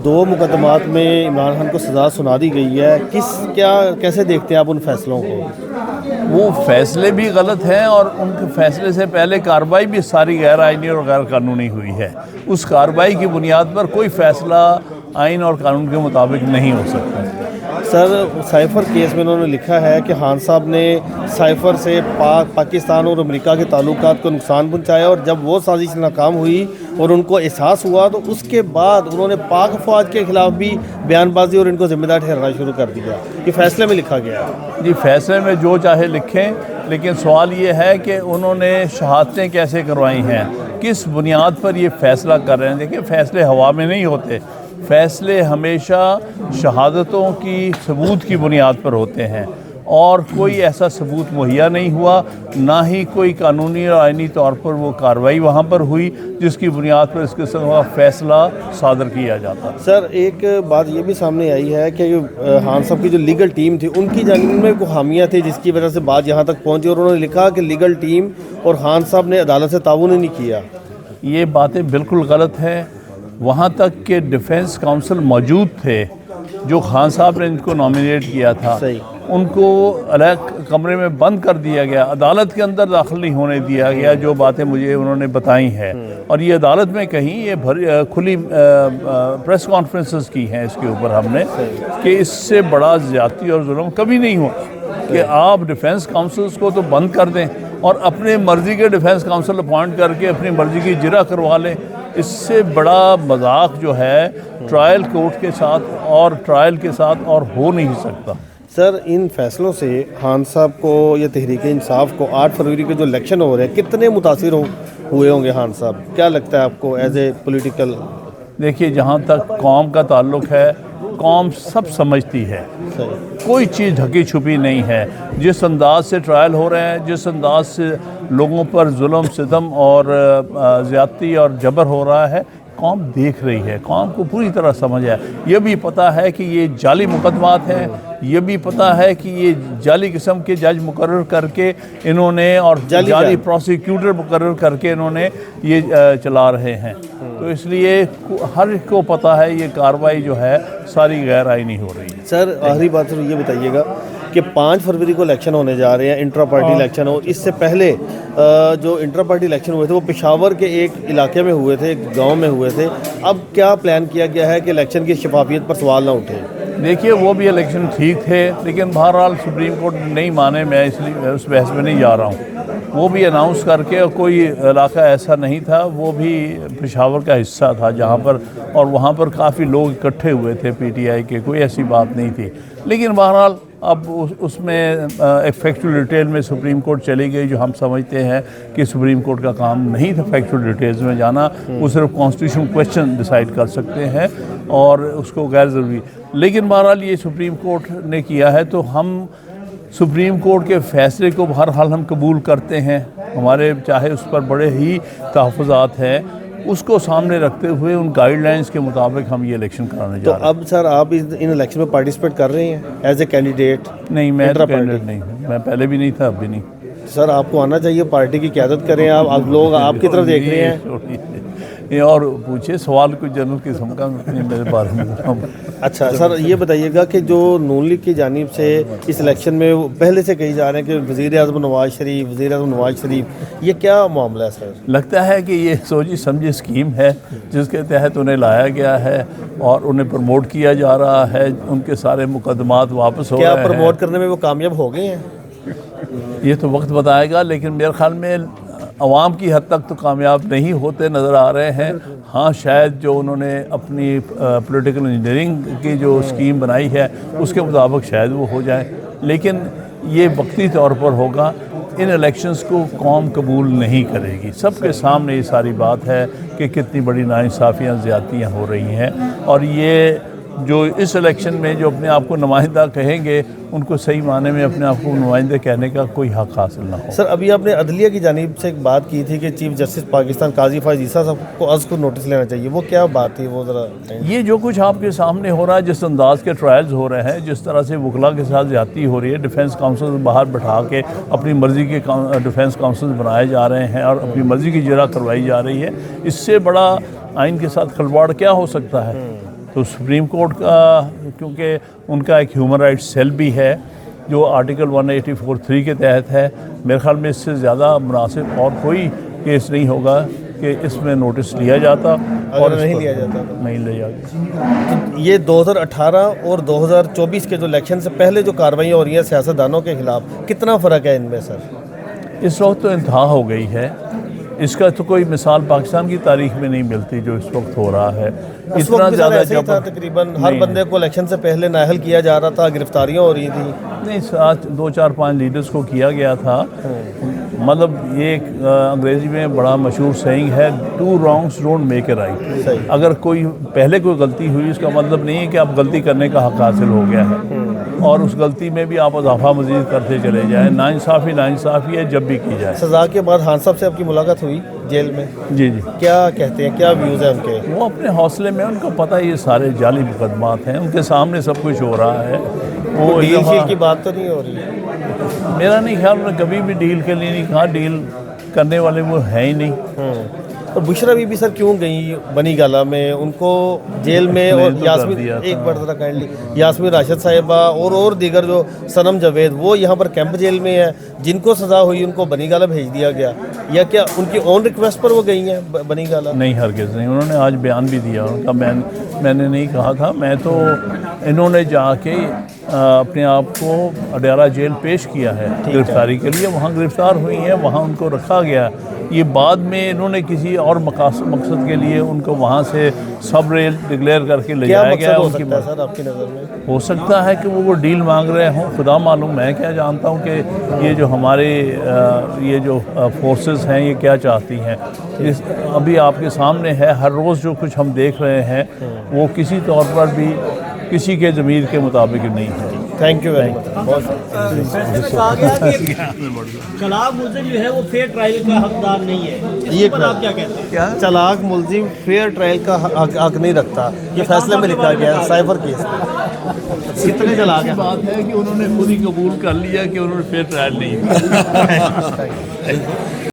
دو مقدمات میں عمران خان کو سزا سنا دی گئی ہے، کیسے دیکھتے ہیں آپ ان فیصلوں کو؟ وہ فیصلے بھی غلط ہیں اور ان کے فیصلے سے پہلے کارروائی بھی ساری غیر آئینی اور غیر قانونی ہوئی ہے. اس کارروائی کی بنیاد پر کوئی فیصلہ آئین اور قانون کے مطابق نہیں ہو سکتا. سر سائفر کیس میں انہوں نے لکھا ہے کہ خان صاحب نے سائفر سے پاکستان اور امریکہ کے تعلقات کو نقصان پہنچایا، اور جب وہ سازش ناکام ہوئی اور ان کو احساس ہوا تو اس کے بعد انہوں نے پاک افواج کے خلاف بھی بیان بازی اور ان کو ذمہ دار ٹھہرانا شروع کر دیا. یہ فیصلے میں لکھا گیا ہے. جی فیصلے میں جو چاہے لکھیں، لیکن سوال یہ ہے کہ انہوں نے شہادتیں کیسے کروائی ہیں، کس بنیاد پر یہ فیصلہ کر رہے ہیں. دیکھیں فیصلے ہوا میں نہیں ہوتے، فیصلے ہمیشہ شہادتوں کی ثبوت کی بنیاد پر ہوتے ہیں، اور کوئی ایسا ثبوت مہیا نہیں ہوا، نہ ہی کوئی قانونی اور آئینی طور پر وہ کارروائی وہاں پر ہوئی جس کی بنیاد پر اس قسم کا فیصلہ صادر کیا جاتا. سر ایک بات یہ بھی سامنے آئی ہے کہ خان صاحب کی جو لیگل ٹیم تھی ان کی جانب میں کوئی خامیاں تھیں جس کی وجہ سے بات یہاں تک پہنچی، اور انہوں نے لکھا کہ لیگل ٹیم اور خان صاحب نے عدالت سے تعاون ہی نہیں کیا. یہ باتیں بالکل غلط ہیں. وہاں تک کہ ڈیفنس کاؤنسل موجود تھے جو خان صاحب نے ان کو نامینیٹ کیا تھا، ان کو الگ کمرے میں بند کر دیا گیا، عدالت کے اندر داخل نہیں ہونے دیا گیا. جو باتیں مجھے انہوں نے بتائی ہیں، اور یہ عدالت میں کہیں یہ کھلی پریس کانفرنسز کی ہیں اس کے اوپر ہم نے، کہ اس سے بڑا زیادتی اور ظلم کبھی نہیں ہوا کہ آپ ڈیفنس کاؤنسلز کو تو بند کر دیں اور اپنے مرضی کے ڈیفنس کاؤنسل اپوائنٹ کر کے اپنی مرضی کی اجرا کروا لیں. اس سے بڑا مذاق جو ہے ٹرائل کورٹ کے ساتھ اور ٹرائل کے ساتھ اور ہو نہیں سکتا. سر ان فیصلوں سے خان صاحب کو یا تحریک انصاف کو 8 فروری کے جو الیکشن ہو رہے ہیں کتنے متاثر ہوئے ہوں گے خان صاحب؟ کیا لگتا ہے آپ کو ایز اے پولیٹیکل؟ دیکھیے جہاں تک قوم کا تعلق ہے، قوم سب سمجھتی ہے، کوئی چیز ڈھکی چھپی نہیں ہے. جس انداز سے ٹرائل ہو رہے ہیں، جس انداز سے لوگوں پر ظلم ستم اور زیادتی اور جبر ہو رہا ہے، قوم دیکھ رہی ہے، قوم کو پوری طرح سمجھ ہے. یہ بھی پتہ ہے کہ یہ جعلی مقدمات ہیں، یہ بھی پتہ ہے کہ یہ جعلی قسم کے جج مقرر کر کے انہوں نے اور جعلی پروسیکیوٹر مقرر کر کے انہوں نے یہ چلا رہے ہیں. تو اس لیے ہر ایک کو پتہ ہے یہ کارروائی جو ہے ساری غیر آئینی ہو رہی ہے. سر آخری بات سر یہ بتائیے گا کہ 5 فروری کو الیکشن ہونے جا رہے ہیں، انٹرا پارٹی الیکشن ہو. اس سے پہلے جو انٹرا پارٹی الیکشن ہوئے تھے وہ پشاور کے ایک علاقے میں ہوئے تھے، ایک گاؤں میں ہوئے تھے. اب کیا پلان کیا گیا ہے کہ الیکشن کی شفافیت پر سوال نہ اٹھے؟ دیکھیے وہ بھی الیکشن ٹھیک تھے، لیکن بہرحال سپریم کورٹ نہیں مانے. میں اس لیے اس بحث میں نہیں جا رہا ہوں. وہ بھی اناؤنس کر کے، کوئی علاقہ ایسا نہیں تھا، وہ بھی پشاور کا حصہ تھا جہاں پر، اور وہاں پر کافی لوگ اکٹھے ہوئے تھے پی ٹی آئی کے، کوئی ایسی بات نہیں تھی. لیکن بہرحال اب اس میں ایک فیکچول ڈیٹیل میں سپریم کورٹ چلی گئی، جو ہم سمجھتے ہیں کہ سپریم کورٹ کا کام نہیں تھا فیکچول ڈیٹیلز میں جانا. وہ صرف کانسٹیٹیوشن کویسچن ڈیسائیڈ کر سکتے ہیں اور اس کو غیر ضروری. لیکن بہرحال یہ سپریم کورٹ نے کیا ہے تو ہم سپریم کورٹ کے فیصلے کو بہرحال ہم قبول کرتے ہیں. ہمارے چاہے اس پر بڑے ہی تحفظات ہیں، اس کو سامنے رکھتے ہوئے ان گائیڈ لائنز کے مطابق ہم یہ الیکشن کرانے جا رہے ہیں. تو اب سر آپ ان الیکشن میں پارٹیسپیٹ کر رہے ہیں ایز اے کینڈیڈیٹ؟ نہیں، میں کینڈیڈیٹ نہیں ہوں. میں پہلے بھی نہیں تھا، اب بھی نہیں. سر آپ کو آنا چاہیے، پارٹی کی قیادت کریں. آپ لوگ آپ کی طرف دیکھ رہے ہیں. اور پوچھے سوال کوئی جنرل قسم کا میرے بارے میں. اچھا سر یہ بتائیے گا کہ جو نون لیگ کی جانب سے اس الیکشن میں پہلے سے کہی جا رہے ہیں کہ وزیر اعظم نواز شریف، یہ کیا معاملہ ہے سر؟ لگتا ہے کہ یہ سوچی سمجھی اسکیم ہے جس کے تحت انہیں لایا گیا ہے اور انہیں پروموٹ کیا جا رہا ہے. ان کے سارے مقدمات واپس ہو رہے ہیں. کیا پروموٹ کرنے میں وہ کامیاب ہو گئے ہیں؟ یہ تو وقت بتائے گا، لیکن میرے خیال میں عوام کی حد تک تو کامیاب نہیں ہوتے نظر آ رہے ہیں. ہاں شاید جو انہوں نے اپنی پولیٹیکل انجینئرنگ کی جو اسکیم بنائی ہے اس کے مطابق شاید وہ ہو جائے، لیکن یہ وقتی طور پر ہوگا. ان الیکشنز کو قوم قبول نہیں کرے گی. سب کے سامنے یہ ساری بات ہے کہ کتنی بڑی ناانصافیاں زیادتیاں ہو رہی ہیں، اور یہ جو اس الیکشن میں جو اپنے آپ کو نمائندہ کہیں گے ان کو صحیح معنی میں اپنے آپ کو نمائندے کہنے کا کوئی حق حاصل نہ ہو. سر ابھی آپ نے عدلیہ کی جانب سے ایک بات کی تھی کہ چیف جسٹس پاکستان قاضی فائز عیسیٰ صاحب کو از کو نوٹس لینا چاہیے، وہ کیا بات تھی؟ وہ ذرا یہ جو کچھ آپ کے سامنے ہو رہا ہے، جس انداز کے ٹرائلز ہو رہے ہیں، جس طرح سے وکلا کے ساتھ زیادتی ہو رہی ہے، ڈیفنس کاؤنسل باہر بٹھا کے اپنی مرضی کے ڈیفنس کاؤنسل بنائے جا رہے ہیں اور اپنی مرضی کی اجرا کروائی جا رہی ہے، اس سے بڑا آئین کے ساتھ کھلواڑ کیا ہو سکتا ہے؟ تو سپریم کورٹ کا کیونکہ ان کا ایک ہیومن رائٹس سیل بھی ہے جو آرٹیکل 184(3) کے تحت ہے، میرے خیال میں اس سے زیادہ مناسب اور کوئی کیس نہیں ہوگا کہ اس میں نوٹس لیا جاتا اور نہیں لیا جاتا نہیں لیا جاتا۔ یہ 2018 اور 2024 کے جو الیکشن سے پہلے جو کارروائیاں ہو رہی ہیں سیاستدانوں کے خلاف، کتنا فرق ہے ان میں سر؟ اس وقت تو انتہا ہو گئی ہے، اس کا تو کوئی مثال پاکستان کی تاریخ میں نہیں ملتی جو اس وقت ہو رہا ہے۔ اس وقت بھی ایسا ہی تھا، تقریباً ہر بندے کو الیکشن سے پہلے نااہل کیا جا رہا تھا، گرفتاریاں ہو رہی تھیں۔ نہیں، 2 4 5 لیڈرز کو کیا گیا تھا۔ مطلب یہ ایک انگریزی میں بڑا مشہور سینگ ہے، 2 wrongs don't make a right۔ اگر کوئی پہلے کوئی غلطی ہوئی اس کا مطلب نہیں ہے کہ آپ غلطی کرنے کا حق حاصل ہو گیا ہے، اور اس غلطی میں بھی آپ اضافہ مزید کرتے چلے جائیں۔ ناانصافی ہے جب بھی کی جائے۔ سزا کے بعد خان صاحب سے آپ کی ملاقات ہوئی جیل میں؟ جی کیا کہتے ہیں، کیا ویوز ہیں ان کے؟ وہ اپنے حوصلے میں، ان کو پتہ ہے یہ سارے جعلی مقدمات ہیں، ان کے سامنے سب کچھ ہو رہا ہے۔ وہ ڈیل شیل کی بات تو نہیں ہو رہی؟ میرا نہیں خیال، میں کبھی بھی ڈیل کے لیے نہیں کہا، ڈیل کرنے والے وہ ہیں ہی نہیں۔ اور بشرا بی بی سر کیوں گئی بنی گالہ میں؟ ان کو جیل میں، اور یاسمین، ایک بار ذرا کائنڈلی، یاسمین راشد صاحبہ اور دیگر جو صنم جاوید، وہ یہاں پر کیمپ جیل میں ہیں، جن کو سزا ہوئی ان کو بنی گالہ بھیج دیا گیا، یا کیا ان کی اون ریکویسٹ پر وہ گئی ہیں بنی گالہ؟ نہیں، ہرگز نہیں۔ انہوں نے آج بیان بھی دیا ان کا، میں نے نہیں کہا تھا، میں تو انہوں نے جا کے اپنے آپ کو اڈیالہ جیل پیش کیا ہے گرفتاری کے لیے، وہاں گرفتار ہوئی ہیں، وہاں ان کو رکھا گیا۔ یہ بعد میں انہوں نے کسی اور مقصد کے لیے ان کو وہاں سے سب ریل ڈکلیئر کر کے لے جایا گیا۔ ہو سکتا ہے سر آپ کی نظر میں؟ ہو سکتا ہے کہ وہ ڈیل مانگ رہے ہوں، خدا معلوم، میں کیا جانتا ہوں کہ یہ جو ہمارے یہ جو فورسز ہیں یہ کیا چاہتی ہیں۔ ابھی آپ کے سامنے ہے، ہر روز جو کچھ ہم دیکھ رہے ہیں وہ کسی طور پر بھی کسی کے ضمیر کے مطابق نہیں ہے۔ Thank you very much. چلاک ملزم جو ہے وہ فیئر ٹرائل کا حقدار نہیں ہے، اس پر آپ کیا کہتے ہیں؟ چلاک ملزم فیئر ٹرائل کا حق نہیں رکھتا، یہ فیصلے میں لکھا گیا ہے سائفر کیس میں۔ کتنے چلاک ہیں؟ بات ہے کہ انہوں نے خود ہی قبول کر لیا کہ انہوں نے فیئر ٹرائل نہیں